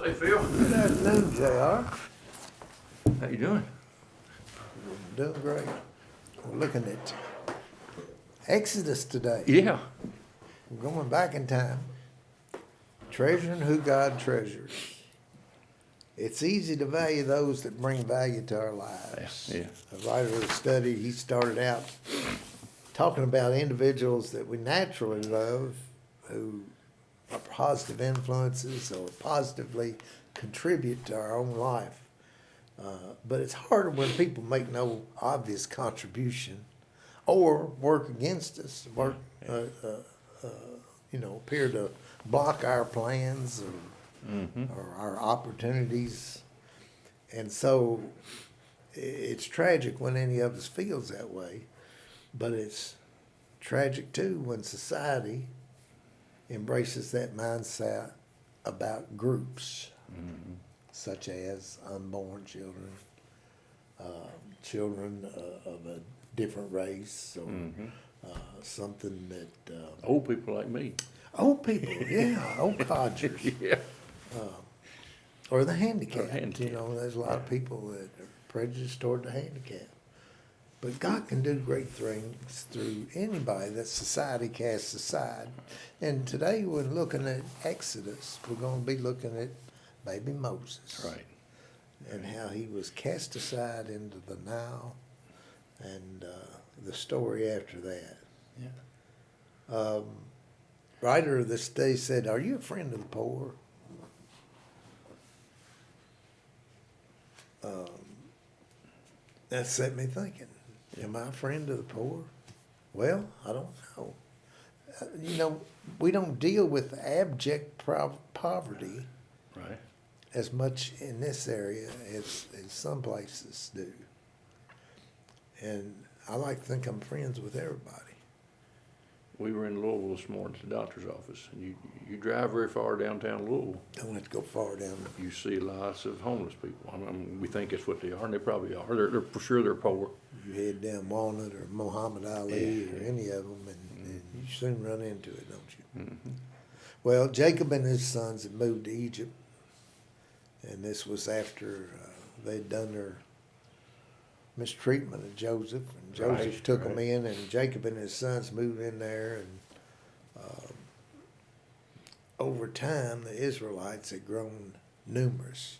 Hey, Phil. Good afternoon, JR. How you doing? Doing great. We're looking at Exodus today. Yeah. We're going back in time. Treasuring who God treasures. It's easy to value those that bring value to our lives. Yeah. A writer of the study, he started out talking about individuals that we naturally love who are positive influences or positively contribute to our own life. But it's harder when people make no obvious contribution or work against us, appear to block our plans or our opportunities. And so it's tragic when any of us feels that way, but it's tragic too when society embraces that mindset about groups, such as unborn children, children of a different race, or something that Old people like me. old people, yeah, old codgers, Yeah. or the handicapped. handicapped, You know, there's a lot of people that are prejudiced toward the handicapped. But God can do great things through anybody that society casts aside. And today, we're looking at Exodus. We're going to be looking at baby Moses. Right. And how he was cast aside into the Nile, and the story after that. Yeah. Writer of this day said, "Are you a friend of the poor?" That set me thinking. Am I a friend of the poor? Well, I don't know. We don't deal with abject poverty Right. as much in this area as some places do. And I like to think I'm friends with everybody. We were in Louisville this morning at the doctor's office, and you drive very far downtown Louisville, Don't have to go far down. you see lots of homeless people. I mean, we think that's what they are, and they probably are. They're for sure they're poor. You head down Walnut or Muhammad Ali or any of them, and you soon run into it, don't you? Well, Jacob and his sons had moved to Egypt, and this was after they'd done their mistreatment of Joseph, and Joseph took them in, and Jacob and his sons moved in there, and over time the Israelites had grown numerous.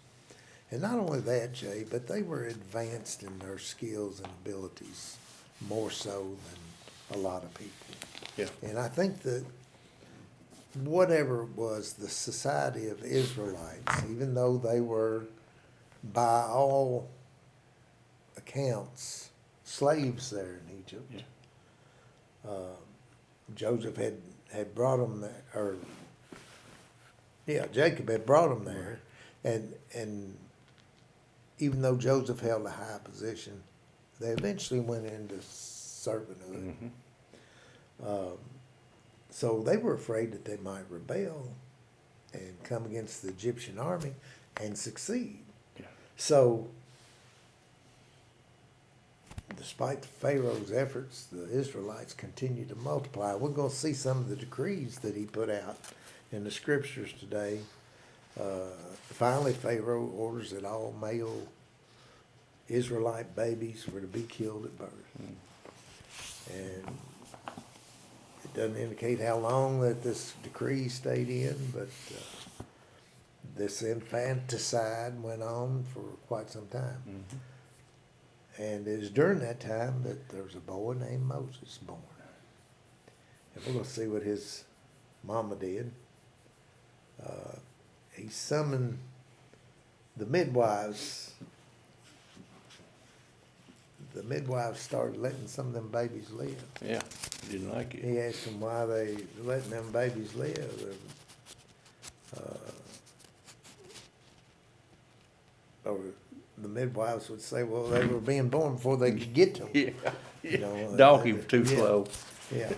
And not only that, Jay, but they were advanced in their skills and abilities more so than a lot of people. Yeah. And I think that whatever it was, the society of Israelites, even though they were by all accounts slaves there in Egypt, Joseph had brought them there, Jacob had brought them there, and even though Joseph held a high position, they eventually went into servanthood. So they were afraid that they might rebel and come against the Egyptian army and succeed. Yeah. So, despite Pharaoh's efforts, the Israelites continued to multiply. We're going to see some of the decrees that he put out in the scriptures today. Finally, Pharaoh orders that all male Israelite babies were to be killed at birth. And it doesn't indicate how long that this decree stayed in, but this infanticide went on for quite some time. And it was during that time that there was a boy named Moses born. And we're going to see what his mama did. He summoned the midwives. The midwives started letting some of them babies live. Yeah. Didn't like it. He asked them why they letting them babies live. Or the midwives would say, well, they were being born before they could get to them. Yeah. You know, Donkey was too slow. Yeah.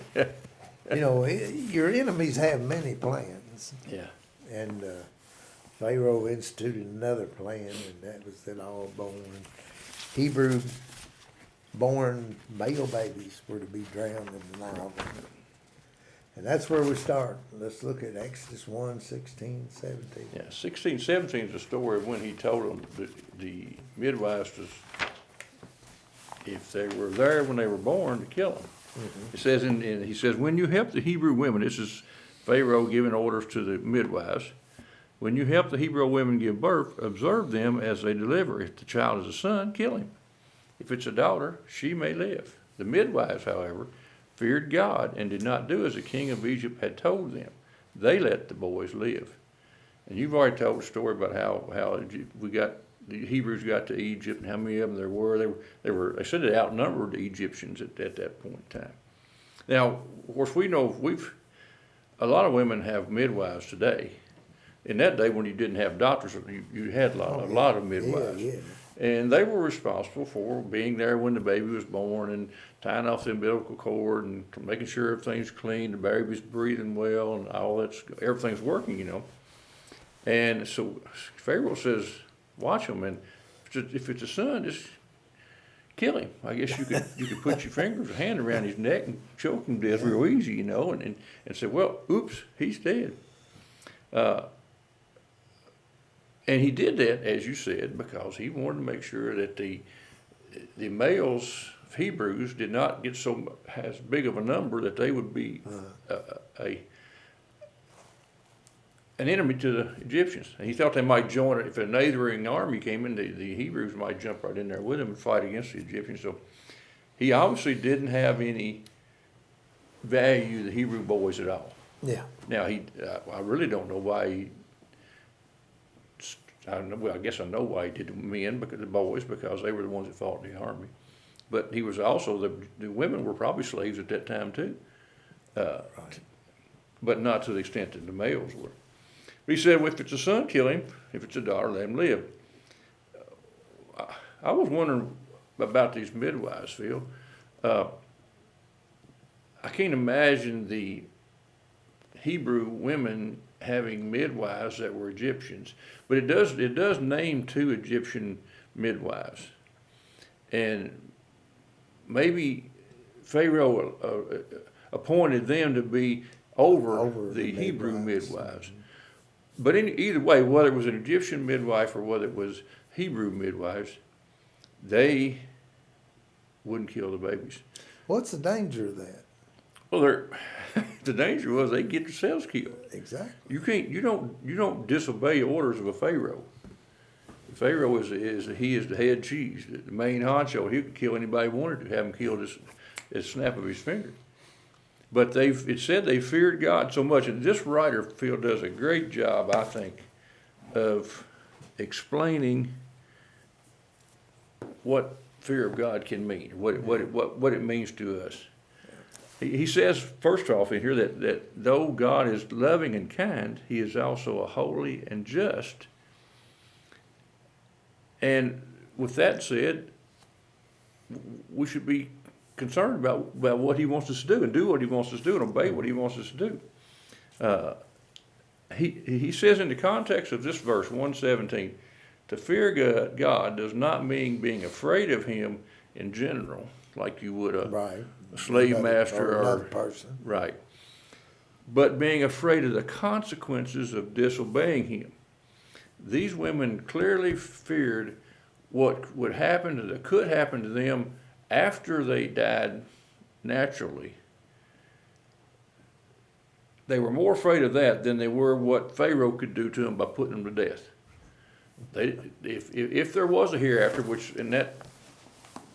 Your enemies have many plans. Yeah. And Pharaoh instituted another plan, and that was that all Hebrew born male babies were to be drowned in the Nile River. And that's where we start. Let's look at Exodus 1, 16, 17. Yeah, 16, 17 is the story of when he told them, the midwives, if they were there when they were born, to kill them. It says, he says, when you help the Hebrew women, this is Pharaoh giving orders to the midwives, when you help the Hebrew women give birth, observe them as they deliver. If the child is a son, kill him. If it's a daughter, she may live. The midwives, however, feared God and did not do as the king of Egypt had told them. They let the boys live. And you've already told the story about how the Hebrews got to Egypt and how many of them there were. They said they outnumbered the Egyptians at that point in time. Now, of course, we know a lot of women have midwives today. In that day, when you didn't have doctors, you had a lot of midwives. Yeah. And they were responsible for being there when the baby was born and tying off the umbilical cord and making sure everything's clean, the baby's breathing well, and everything's working, And so Pharaoh says, watch him, and if it's a son, just kill him. I guess you could put your hand around his neck and choke him to death real easy, and say, well, oops, he's dead. And he did that, as you said, because he wanted to make sure that the males of Hebrews did not get as big of a number that they would be an enemy to the Egyptians. And he thought they might join it. If a neighboring army came in, the Hebrews might jump right in there with them and fight against the Egyptians. So he obviously didn't have any value the Hebrew boys at all. Yeah. Now, I really don't know why he. I guess I know why he did the men, because the boys, because they were the ones that fought in the army. But he was also, the women were probably slaves at that time too. Right. But not to the extent that the males were. But he said, well, if it's a son, kill him. If it's a daughter, let him live. I was wondering about these midwives, Phil. I can't imagine the Hebrew women having midwives that were Egyptians, but it does name 2 Egyptian midwives, and maybe Pharaoh appointed them to be over the Hebrew midwives. But either way, whether it was an Egyptian midwife or whether it was Hebrew midwives, they wouldn't kill the babies. What's the danger of that? Well, the danger was they get themselves killed. Exactly. You don't disobey orders of a pharaoh. The pharaoh is the head cheese, the main honcho. He could kill anybody he wanted to, have him killed at the snap of his finger. But it said they feared God so much, and this writer, Phil, does a great job, I think, of explaining what fear of God can mean, what it means to us. He says, first off in here, that though God is loving and kind, he is also a holy and just. And with that said, we should be concerned about what he wants us to do and do what he wants us to do and obey what he wants us to do. He says in the context of this verse, 117, to fear God does not mean being afraid of him in general, like you would a slave master or another person. Right. But being afraid of the consequences of disobeying him. These women clearly feared what could happen to them after they died naturally. They were more afraid of that than they were what Pharaoh could do to them by putting them to death. If there was a hereafter, which in that,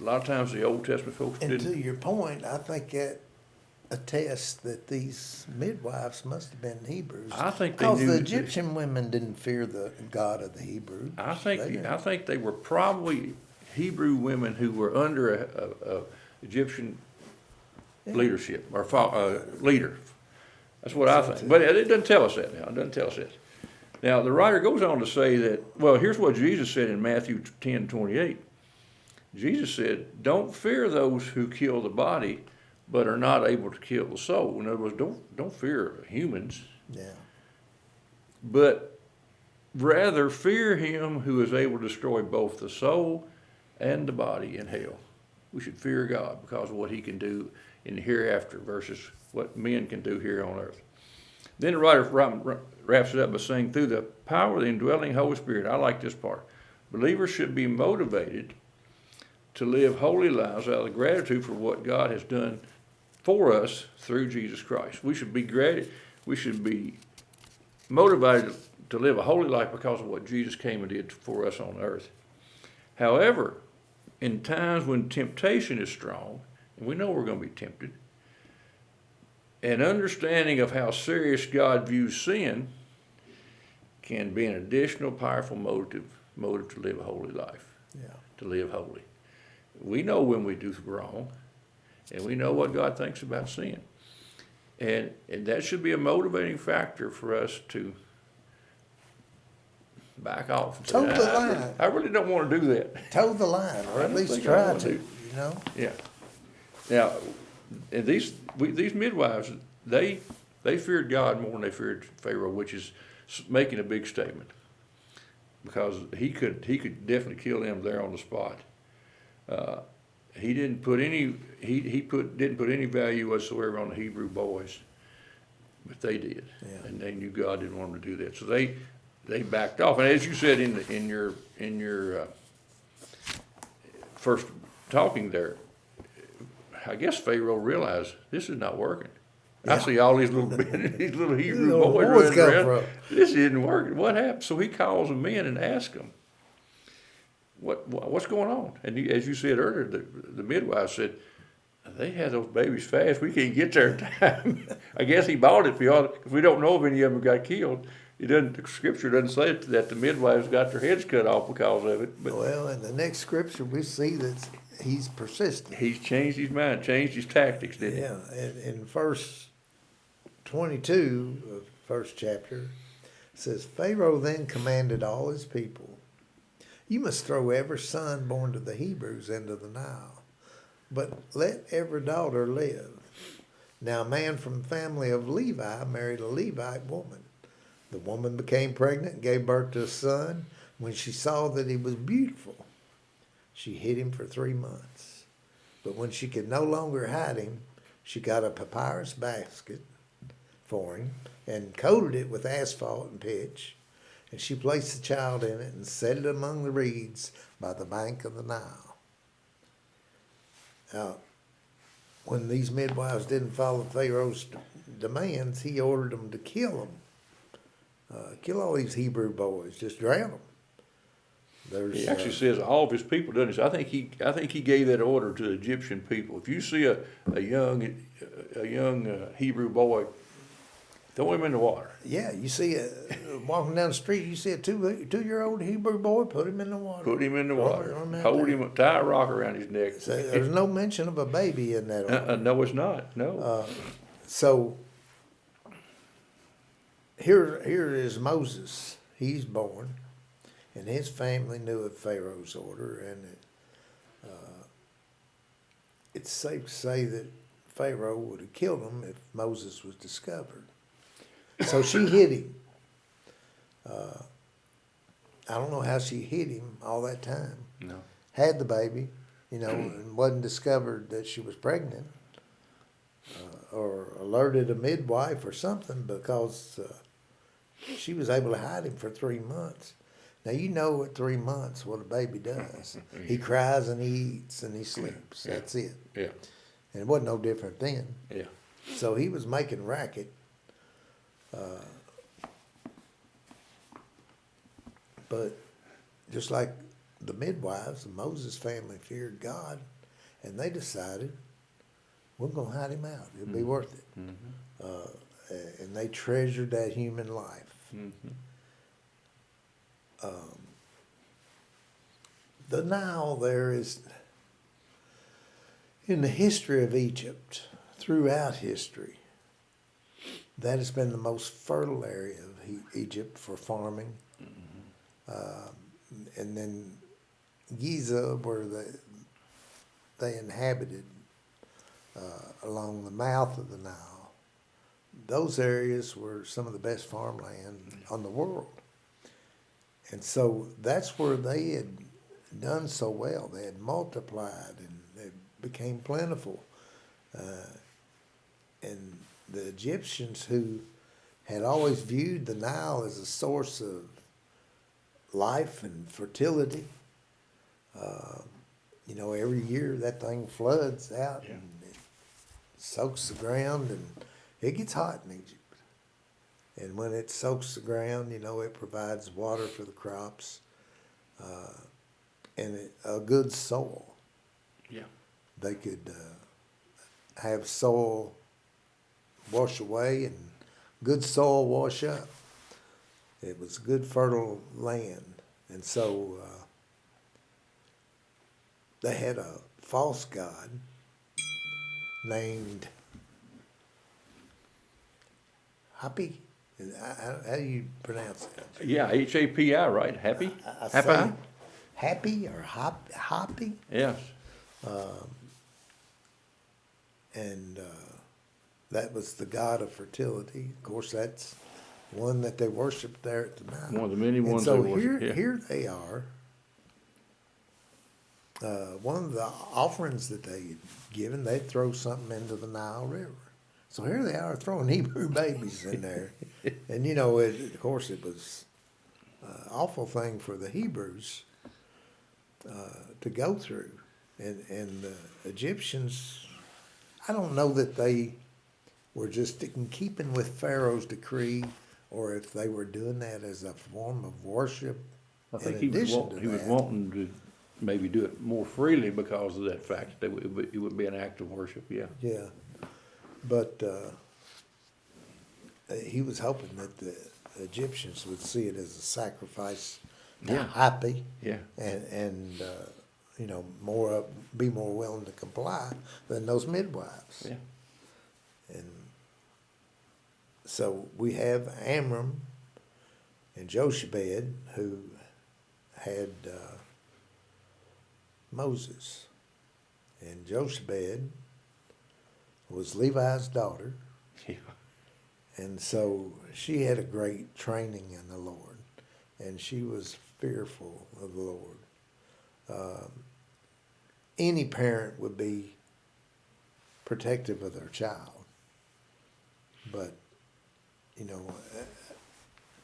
a lot of times the Old Testament folks And didn't. to your point, I think that attests that these midwives must have been Hebrews. I think they because knew the that Egyptian women didn't fear the God of the Hebrews. I think they were probably Hebrew women who were under a Egyptian leadership or leader. That's what I think. But it doesn't tell us that now. It doesn't tell us that. Now, the writer goes on to say that, well, here's what Jesus said in Matthew 10:28. Jesus said, don't fear those who kill the body, but are not able to kill the soul. In other words, don't fear humans. Yeah. But rather fear him who is able to destroy both the soul and the body in hell. We should fear God because of what he can do in the hereafter versus what men can do here on earth. Then the writer wraps it up by saying, through the power of the indwelling Holy Spirit, I like this part, believers should be motivated to live holy lives out of gratitude for what God has done for us through Jesus Christ. We should be motivated to live a holy life because of what Jesus came and did for us on earth. However, in times when temptation is strong, and we know we're going to be tempted, an understanding of how serious God views sin can be an additional powerful motive to live a holy life, to live holy. We know when we do wrong, and we know what God thinks about sin. And that should be a motivating factor for us to back off and Toe say, the line. I really don't want to do that. Toe the line, or I at don't least think I try want to, to. you know? Yeah. Now, and these midwives, they feared God more than they feared Pharaoh, which is making a big statement, because he could definitely kill them there on the spot. He didn't put any value whatsoever on the Hebrew boys, but they did, and they knew God didn't want them to do that, so they backed off. And as you said in your first talking there, I guess Pharaoh realized this is not working. I see all these little Hebrew Little boys boys running come around. from. This isn't working. What happened? So he calls them in and asks them, what's going on? And as you said earlier, the midwife said, they had those babies fast. We can't get there in time. I guess he bought it for y'all, because we don't know if any of them got killed. The scripture doesn't say that the midwives got their heads cut off because of it. But Well, in the next scripture, we see that he's persistent. he's changed his mind, changed his tactics, didn't he? Yeah, in verse 22 of first chapter, it says, Pharaoh then commanded all his people, you must throw every son born to the Hebrews into the Nile, but let every daughter live. Now a man from the family of Levi married a Levite woman. The woman became pregnant and gave birth to a son. When she saw that he was beautiful, she hid him for 3 months. But when she could no longer hide him, she got a papyrus basket for him and coated it with asphalt and pitch. And she placed the child in it and set it among the reeds by the bank of the Nile. Now, when these midwives didn't follow Pharaoh's demands, he ordered them to kill them. Kill all these Hebrew boys, just drown them. He actually says all of his people, doesn't he? So I think he gave that order to the Egyptian people. If you see a young Hebrew boy, throw him in the water. Yeah, you see walking down the street, you see a two-year-old Hebrew boy, put him in the water. Put him in the water. Throw him out Hold there. him, tie a rock around his neck. So there's no mention of a baby in that order. No, it's not. No. So here is Moses. He's born, and his family knew of Pharaoh's order, and it's safe to say that Pharaoh would have killed him if Moses was discovered. So she hid him. I don't know how she hid him all that time. No. Had the baby, and wasn't discovered that she was pregnant, or alerted a midwife or something, because she was able to hide him for 3 months. Now, at 3 months what a baby does. He cries and he eats and he sleeps. Yeah. That's it. Yeah. And it wasn't no different then. Yeah. So he was making racket. But just like the midwives, the Moses family feared God, and they decided, we're going to hide him out. It'll be worth it. Mm-hmm. And they treasured that human life. Mm-hmm. The Nile there is, in the history of Egypt, throughout history, that has been the most fertile area of Egypt for farming. And then Giza, where they inhabited along the mouth of the Nile, those areas were some of the best farmland on the world. And so that's where they had done so well. They had multiplied and they became plentiful. And the Egyptians, who had always viewed the Nile as a source of life and fertility, you know, every year that thing floods out Yeah. and it soaks the ground, and it gets hot in Egypt. And when it soaks the ground, you know, it provides water for the crops, and a good soil. Yeah. They could have soil wash away and good soil wash up. It was good fertile land. And so they had a false god named Hapi. How do you pronounce that? Yeah, Hapi, right? Happy? I Happy? say Happy or Hoppy? Yes. And that was the god of fertility. Of course, that's one that they worshiped there at the Nile. One of the many And ones so they worship, yeah. here they are. One of the offerings that they'd given, they'd throw something into the Nile River. So here they are throwing Hebrew babies in there. And, you know, of course, it was an awful thing for the Hebrews to go through. And the Egyptians, I don't know that they were just in keeping with Pharaoh's decree, or if they were doing that as a form of worship. I think in he was, addition to he was that. wanting to maybe do it more freely because of that fact that it would be an act of worship, yeah. Yeah, but he was hoping that the Egyptians would see it as a sacrifice, Yeah. happy, Yeah. and you know, be more willing to comply than those midwives. Yeah. And so we have Amram and Jochebed, who had Moses. And Jochebed was Levi's daughter, Yeah. and so she had a great training in the Lord, and she was fearful of the Lord. Any parent would be protective of their child, but you know,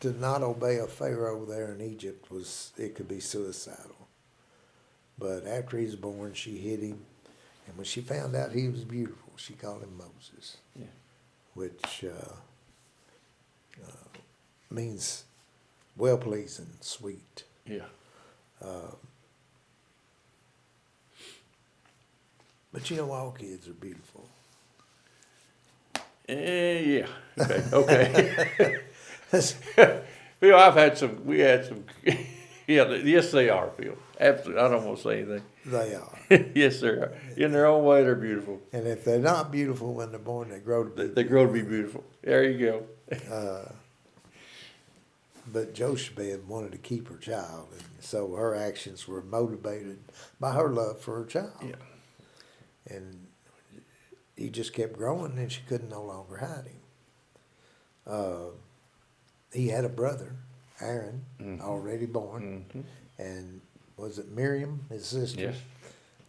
to not obey a Pharaoh there in Egypt it could be suicidal. But after he was born, she hid him, and when she found out he was beautiful, she called him Moses, Yeah. which means well-pleasing, sweet. Yeah. But you know, all kids are beautiful. Yeah. Okay. Okay. Phil, we had some, yeah, yes, they are, Phil. Absolutely. I don't want to say anything. They are. Yes, they are. In their own way, they're beautiful. And if they're not beautiful when they're born, they grow to be. They grow to be beautiful. There you go. But Jochebed wanted to keep her child, and so her actions were motivated by her love for her child. Yeah. And he just kept growing, and she couldn't no longer hide him. He had a brother, Aaron, already born, and was it Miriam, his sister? Yes.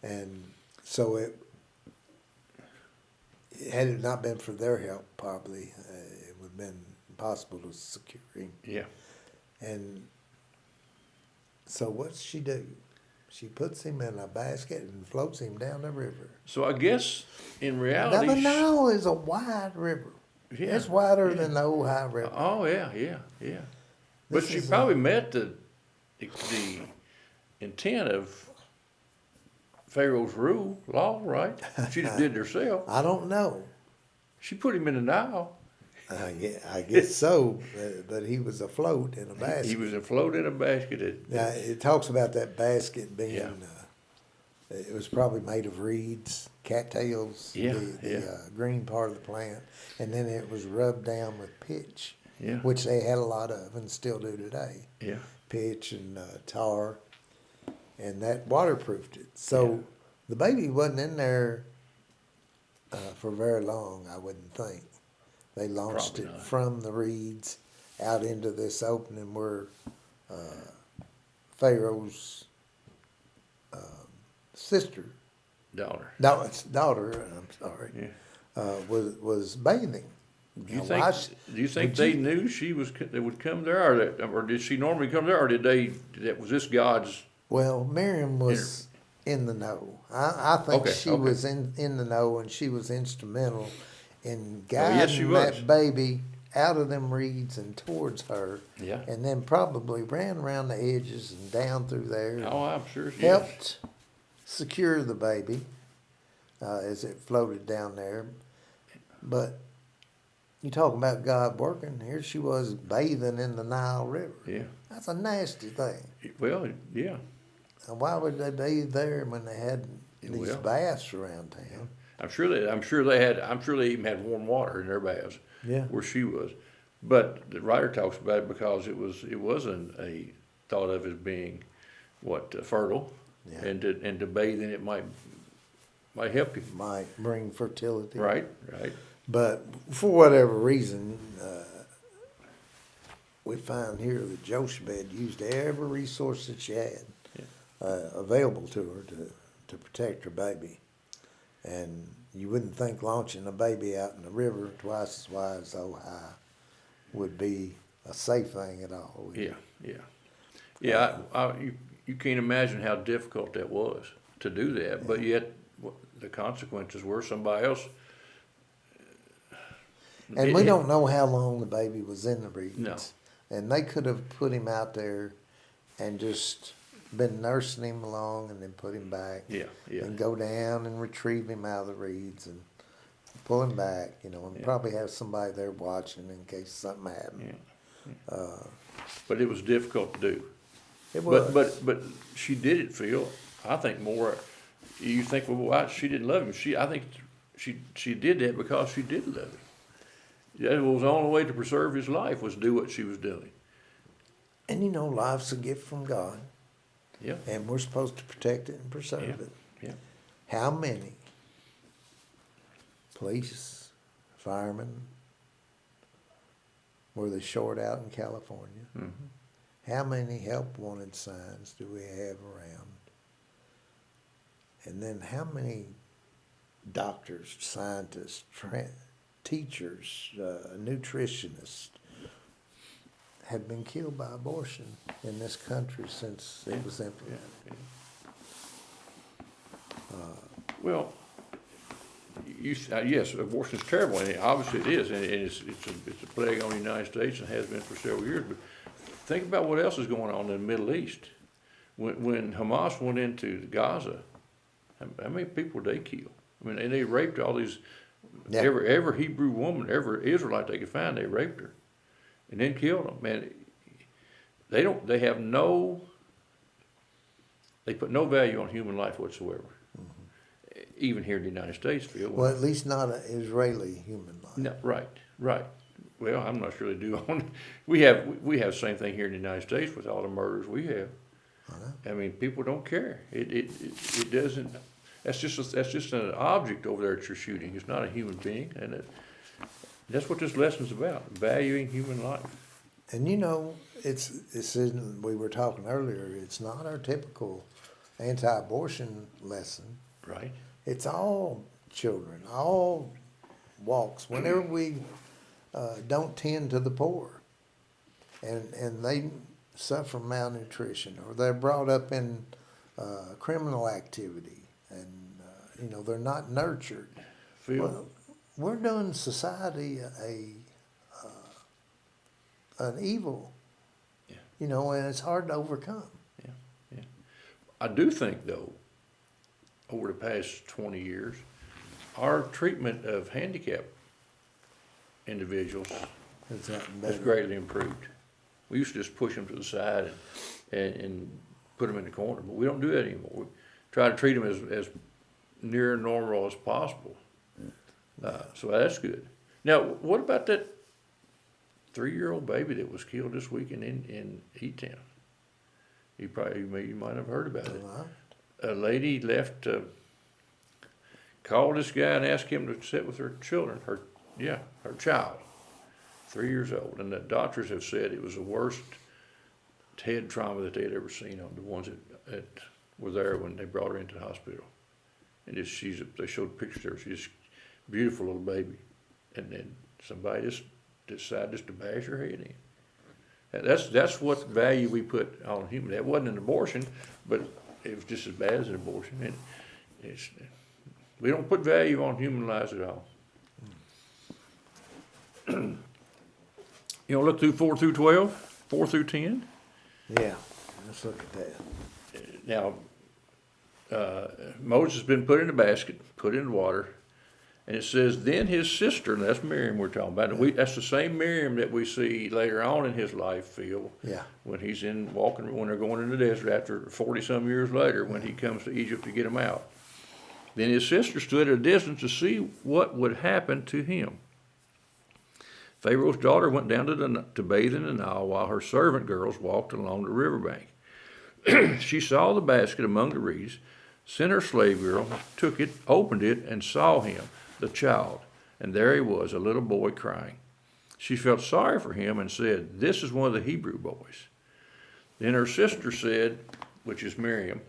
And so had it not been for their help, probably it would have been impossible to secure him. Yeah. And so what's she do? She puts him in a basket and floats him down the river. So I guess in Now reality, the Nile is a wide river. Yeah, It's wider yeah. than the Ohio River. oh yeah, yeah, yeah. But This she is probably met the intent of Pharaoh's law, right? She just did it herself. I don't know. She put him in the Nile. Yeah, I guess so, but he was afloat in a basket. He was afloat in a basket. Now, it talks about that basket being, Yeah. It was probably made of reeds, cattails, Yeah, the green part of the plant, and then it was rubbed down with pitch, Yeah. which they had a lot of and still do today. Yeah. Pitch and tar, and that waterproofed it. So the baby wasn't in there for very long, I wouldn't think. They launched Probably it not. from the reeds out into this opening where Pharaoh's sister daughter. No, it's daughter, I'm sorry, Yeah. was bathing. Do you Now, think, why she- do you think would they you- knew she was, they would come there, or did she normally come there, or did they, was this God's? Well, Miriam was in the know. I think Okay, she okay. was in the know, and she was instrumental in Oh, yes, she guiding was. that baby out of them reeds and towards her. Yeah. And then probably ran around the edges and down through there. Oh, I'm sure she is. Helped secure the baby as it floated down there. But you talking about God working, here she was bathing in the Nile River. Yeah. That's a nasty thing. Well, yeah. And why would they bathe there when they had these Well. baths around town? I'm sure they even had warm water in their baths. Yeah. Where she was. But the writer talks about it because it wasn't thought of as being, fertile. Yeah. And to bathe in it might help you. Might bring fertility. Right. But for whatever reason, we found here that Jochebed used every resource that she had available to her to protect her baby. And you wouldn't think launching a baby out in the river twice as wide as Ohio would be a safe thing at all. would you? Yeah. You can't imagine how difficult that was to do that, but yet the consequences were somebody else. And we don't know how long the baby was in the reeds. No. And they could have put him out there and just been nursing him along and then put him back. Yeah. And go down and retrieve him out of the reeds and pull him back, and probably have somebody there watching in case something happened. Yeah. But it was difficult to do. It was. But she did it, Phil. I think more. You think, well, why she didn't love him? I think she did that because she did love him. That was the only way to preserve his life, was to do what she was doing. And life's a gift from God, Yeah. and we're supposed to protect it and preserve Yeah. it. Yeah. How many police, firemen were they short out in California? Mm-hmm. How many help wanted signs do we have around? And then how many doctors, scientists, teachers, nutritionists have been killed by abortion in this country since it was implemented? Well, yes, abortion is terrible, and obviously it is, and it's a plague on the United States and has been for several years. But think about what else is going on in the Middle East. When Hamas went into Gaza, how many people did they kill? I mean, and they raped all these. Yeah. Every Hebrew woman, every Israelite they could find, they raped her, and then killed them. Man, they put no value on human life whatsoever. Even here in the United States, Phil. Well, at least not an Israeli human life. No, right. Well, I'm not sure they do. We have the same thing here in the United States with all the murders we have. I mean, people don't care. It doesn't. That's just an object over there that you're shooting. It's not a human being, and that's what this lesson's about: valuing human life. And we were talking earlier. It's not our typical anti-abortion lesson. Right. It's all children, all walks. Whenever we don't tend to the poor, and they suffer malnutrition, or they're brought up in criminal activity, and they're not nurtured. Phil. Well, we're doing society an evil. Yeah. And it's hard to overcome. Yeah. I do think, though, over the past 20 years, our treatment of handicapped individuals It's gotten has better. greatly improved. We used to just push them to the side and put them in the corner, but we don't do that anymore. We try to treat them as near normal as possible. So that's good. Now, what about that 3-year-old baby that was killed this weekend in E-Town? You might have heard about it. A lady called this guy and asked him to sit with her children, her child, 3 years old. And the doctors have said it was the worst head trauma that they had ever seen on the ones that were there when they brought her into the hospital. and they showed pictures of her. She's just a beautiful little baby, and then somebody just decided just to bash her head in. And that's what value we put on human. That wasn't an abortion, but it was just as bad as an abortion. And we don't put value on human lives at all. Look through 4 through 12, 4 through 10. Yeah, let's look at that. Now, Moses has been put in a basket, put in water, and it says, then his sister, and that's Miriam we're talking about. That's the same Miriam that we see later on in his life, Phil. Yeah. When he's when they're going in the desert after 40-some years later, when he comes to Egypt to get them out. Then his sister stood at a distance to see what would happen to him. Pharaoh's daughter went down to bathe in the Nile while her servant girls walked along the riverbank. She saw the basket among the reeds, sent her slave girl, took it, opened it, and saw him, the child, and there he was, a little boy crying. She felt sorry for him and said, this is one of the Hebrew boys. Then her sister said, which is Miriam,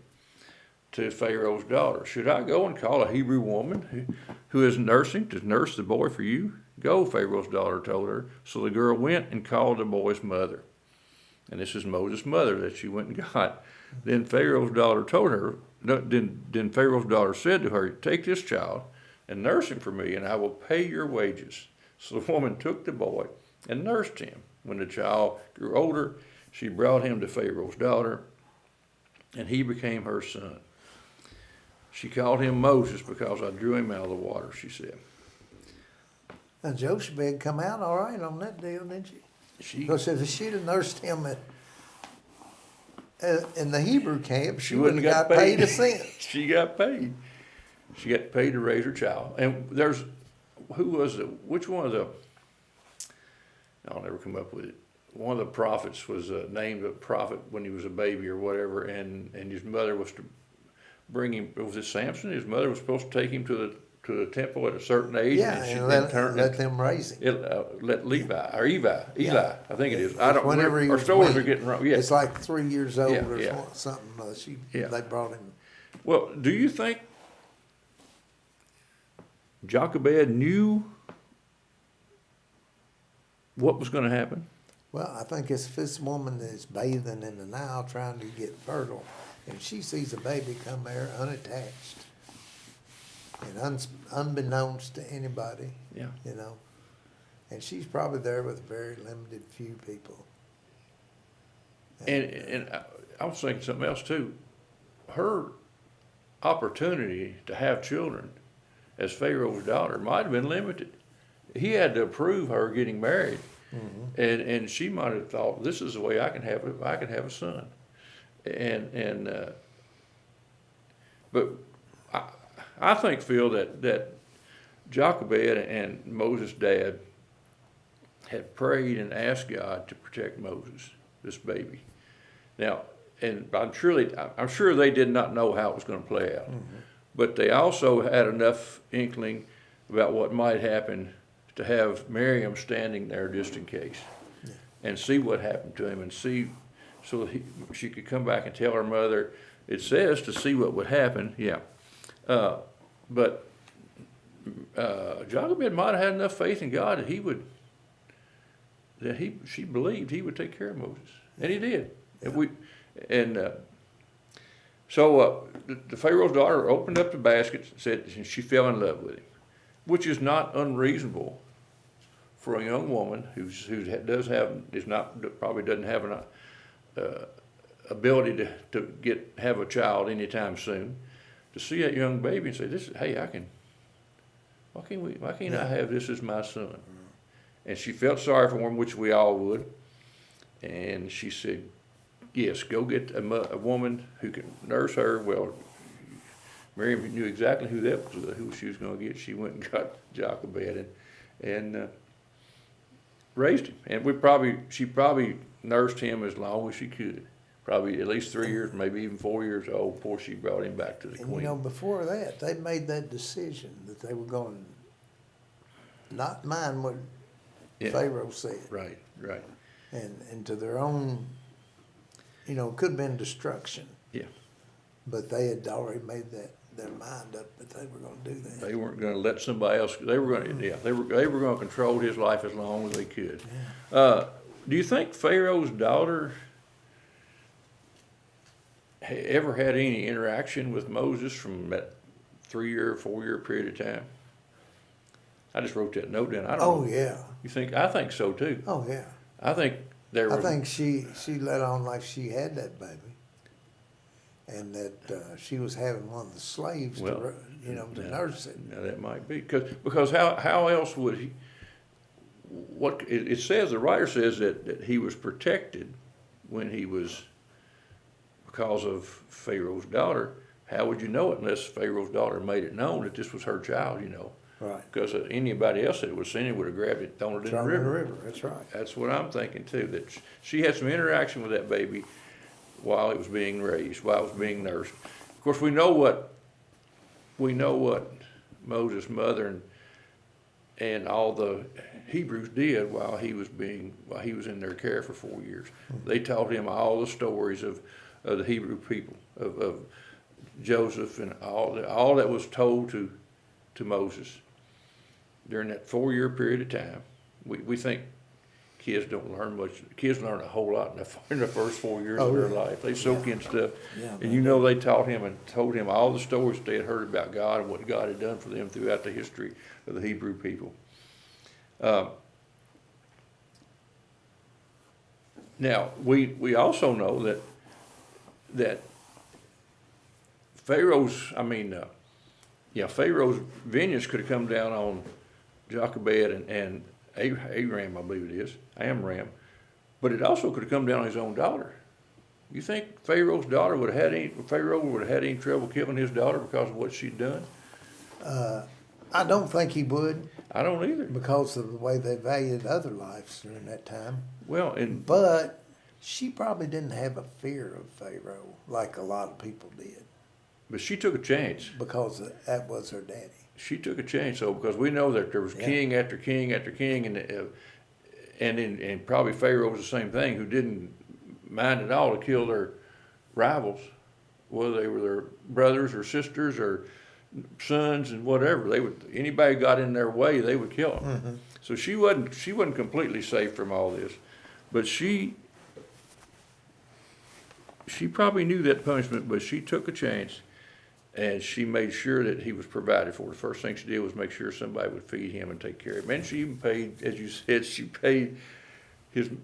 to Pharaoh's daughter, should I go and call a Hebrew woman who is nursing to nurse the boy for you? Go, Pharaoh's daughter told her. So the girl went and called the boy's mother. And this is Moses' mother that she went and got. Then Pharaoh's daughter told her, then Pharaoh's daughter said to her, take this child and nurse him for me, and I will pay your wages. So the woman took the boy and nursed him. When the child grew older, she brought him to Pharaoh's daughter, and he became her son. She called him Moses because I drew him out of the water, she said. Now, Jochebed come out all right on that deal, didn't she? Because if she'd have nursed him in the Hebrew camp, she wouldn't have got paid a cent. She got paid. She got paid to raise her child. And which one of the, I'll never come up with it. One of the prophets was named a prophet when he was a baby or whatever, and his mother was to bring him, was it Samson? His mother was supposed to take him to the temple at a certain age. Yeah, and let them raise him. Let Eli, Yeah. I think it is. I don't Whenever he our was stories weak. are getting wrong. Yeah. It's like 3 years old or Yeah. something. Yeah. They brought him. Well, do you think Jochebed knew what was going to happen? Well, I think if this woman is bathing in the Nile trying to get fertile, and she sees a baby come there unattached and unbeknownst to anybody, Yeah. and she's probably there with a very limited few people. And I was thinking something else too. Her opportunity to have children as Pharaoh's daughter might have been limited. He had to approve her getting married, and she might have thought, "This is the way I can have a son." But I think, Phil, that Jochebed and Moses' dad had prayed and asked God to protect Moses, this baby. Now, and I'm sure they did not know how it was going to play out, but they also had enough inkling about what might happen to have Miriam standing there just in case, and see what happened to him, and see so that she could come back and tell her mother. It says to see what would happen, yeah. But Jochebed might have had enough faith in God that she believed he would take care of Moses, and he did. Yeah. So the Pharaoh's daughter opened up the basket, and she fell in love with him, which is not unreasonable for a young woman who probably doesn't have an ability to have a child anytime soon, to see that young baby and say, why can't I have this as my son? And she felt sorry for him, which we all would. And she said, yes, go get a woman who can nurse her. Well, Miriam knew exactly who she was going to get. She went and got Jochebed and raised him. And she probably nursed him as long as she could. Probably at least 3 years, maybe even 4 years old before she brought him back to the queen. Before that, they made that decision that they were going to not mind what Pharaoh said. Right. And to their own, it could have been destruction. Yeah. But they had already made that their mind up that they were gonna do that. They weren't gonna let somebody else, they were gonna control his life as long as they could. Do you think Pharaoh's daughter ever had any interaction with Moses from that 3-year, 4-year period of time? I just wrote that note down. I don't Oh, know. yeah. You think? I think so too. Oh, yeah. I think there I was. think she let on like she had that baby. And that she was having one of the slaves Well, to nurse it. Now that might be because how else would he? What it says, the writer says that he was protected when he was because of Pharaoh's daughter. How would you know it unless Pharaoh's daughter made it known that this was her child? Right. Because anybody else that would have seen it would have grabbed it, thrown it in the river. That's right. That's what I'm thinking too. That she had some interaction with that baby while it was being raised, while it was being nursed. Of course, we know what Moses' mother and all the Hebrews did while he was in their care for 4 years. They taught him all the stories of the Hebrew people, of Joseph, and all that was told to Moses during that 4-year period of time. We think kids don't learn much. Kids learn a whole lot in the first 4 years of their life. They soak in stuff. Yeah, And they taught him and told him all the stories they had heard about God and what God had done for them throughout the history of the Hebrew people. Now, we also know that Pharaoh's vengeance could have come down on Jochebed and Aram, I believe it is, Amram, but it also could have come down on his own daughter. You think Pharaoh's daughter Pharaoh would have had any trouble killing his daughter because of what she'd done? I don't think he would I don't either. because of the way they valued other lives during that time. Well, But she probably didn't have a fear of Pharaoh like a lot of people did but she took a chance. because that was her daddy. She took a chance, though, because we know that there was king after king after king, and probably Pharaoh was the same thing, who didn't mind at all to kill their rivals, whether they were their brothers or sisters or sons and whatever. Anybody got in their way, they would kill them. Mm-hmm. So she wasn't completely safe from all this, but she probably knew that punishment, but she took a chance. And she made sure that he was provided for. The first thing she did was make sure somebody would feed him and take care of him. And she even paid, as you said, she paid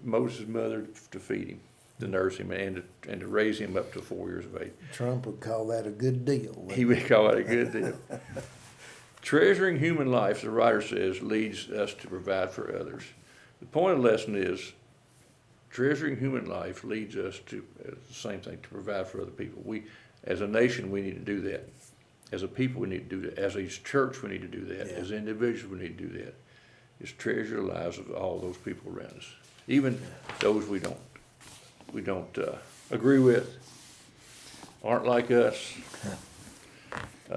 Moses' mother to feed him, to nurse him, and to raise him up to 4 years of age. Trump would call that a good deal. He would call that a good deal. Treasuring human life, the writer says, leads us to provide for others. The point of the lesson is, treasuring human life leads us to the same thing, to provide for other people. As a nation, we need to do that. As a people, we need to do that. As a church, we need to do that. Yeah. As individuals, we need to do that. Is treasure the lives of all those people around us, even those we don't agree with, aren't like us.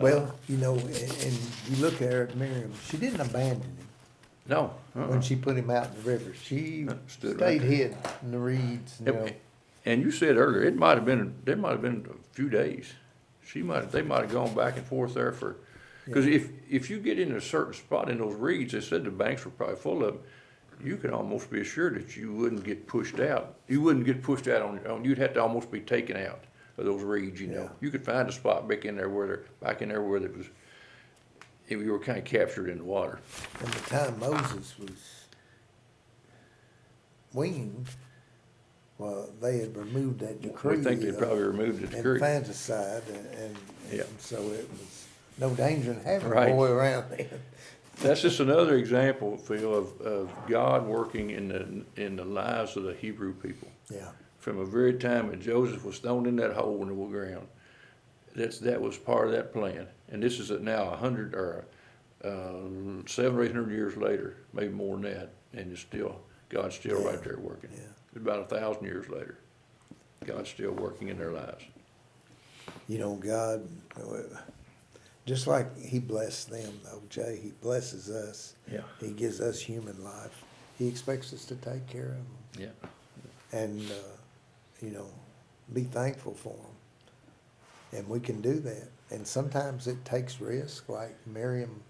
Well, and you look at her at Miriam, she didn't abandon him No. when she put him out in the river. She Stood stayed right there. hid in the reeds. And you said earlier, there might have been a few days. They might have gone back and forth there because if you get in a certain spot in those reeds, they said the banks were probably full of them. You can almost be assured that you wouldn't get pushed out. You wouldn't get pushed out on. You'd have to almost be taken out of those reeds. Yeah. You could find a spot back in there where you were kind of captured in the water. From the time Moses was weaned, well, they had removed that decree. We think they probably removed the decree. Infanticide, and Yeah. so it was no danger in having Right. a boy around then. That's just another example, Phil, of God working in the lives of the Hebrew people. Yeah. From the very time when Joseph was thrown in that hole in the ground, that was part of that plan. And this is now 100 or 700 or 800 years later, maybe more than that, and God's still right there working. Yeah. About 1,000 years later, God's still working in their lives. God, just like he blessed them, though, Jay, he blesses us. Yeah. He gives us human life. He expects us to take care of them Yeah. and, be thankful for them. And we can do that. And sometimes it takes risk, like Miriam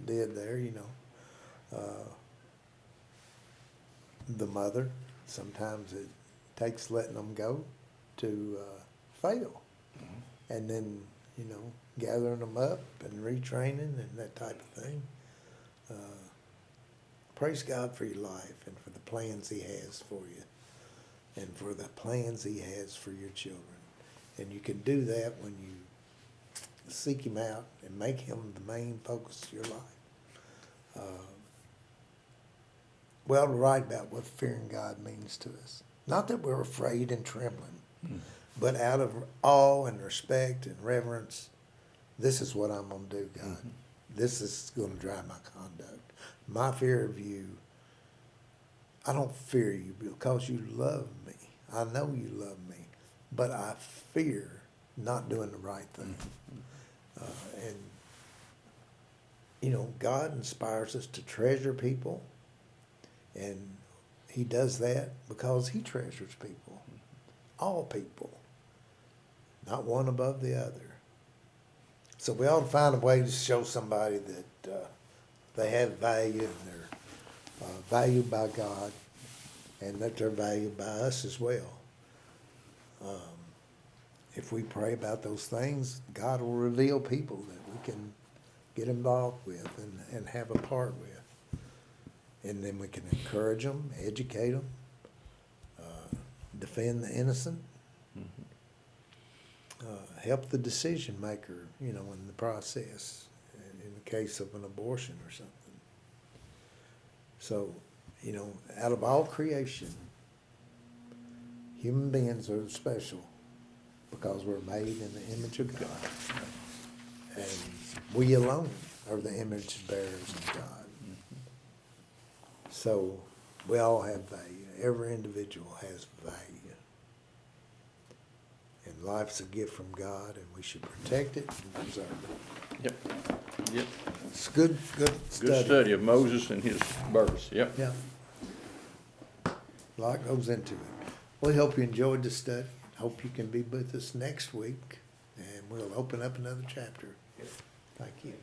did there, you know. The mother, sometimes it takes letting them go to fail. And then, you know, gathering them up and retraining and that type of thing. Praise God for your life and for the plans He has for you and for the plans He has for your children. And you can do that when you seek Him out and make Him the main focus of your life. Well, to write about what fearing God means to us. Not that we're afraid and trembling, but out of awe and respect and reverence, this is what I'm going to do, God. This is going to drive my conduct. My fear of you, I don't fear you because you love me. I know you love me, but I fear not doing the right thing. And, you know, God inspires us to treasure people, and He does that because He treasures people, all people, not one above the other. So we ought to find a way to show somebody that they have value and they're valued by God and that they're valued by us as well. If we pray about those things, God will reveal people that we can get involved with and have a part with. And then we can encourage them, educate them, defend the innocent, help the decision maker, you know, in the process, in the case of an abortion or something. So, you know, out of all creation, human beings are special because we're made in the image of God. And we alone are the image bearers of God. So we all have value. Every individual has value. And life's a gift from God, and we should protect it and preserve it. Yep. It's good study. Good study of Moses and his births, yep. Yeah. A lot goes into it. We hope you enjoyed the study. Hope you can be with us next week, and we'll open up another chapter. Thank you.